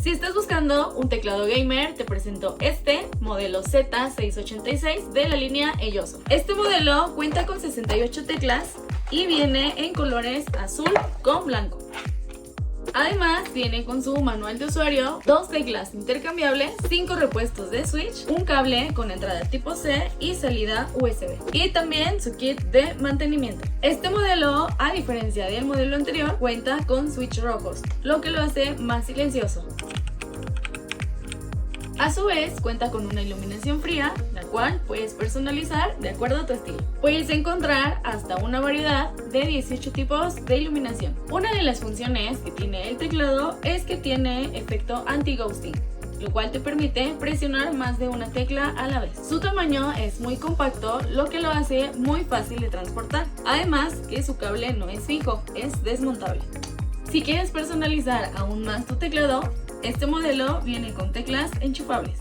Si estás buscando un teclado gamer, te presento este modelo Z686 de la línea Elloso. Este modelo cuenta con 68 teclas y viene en colores azul con blanco. Además viene con su manual de usuario, 2 teclas intercambiables, 5 repuestos de switch, un cable con entrada tipo C y salida USB, y también su kit de mantenimiento. Este modelo, a diferencia del modelo anterior, cuenta con switch rojos, lo que lo hace más silencioso. A su vez, cuenta con una iluminación fría, la cual puedes personalizar de acuerdo a tu estilo. Puedes encontrar hasta una variedad de 18 tipos de iluminación. Una de las funciones que tiene el teclado es que tiene efecto anti-ghosting, lo cual te permite presionar más de una tecla a la vez. Su tamaño es muy compacto, lo que lo hace muy fácil de transportar. Además, que su cable no es fijo, es desmontable. Si quieres personalizar aún más tu teclado, este modelo viene con teclas enchufables.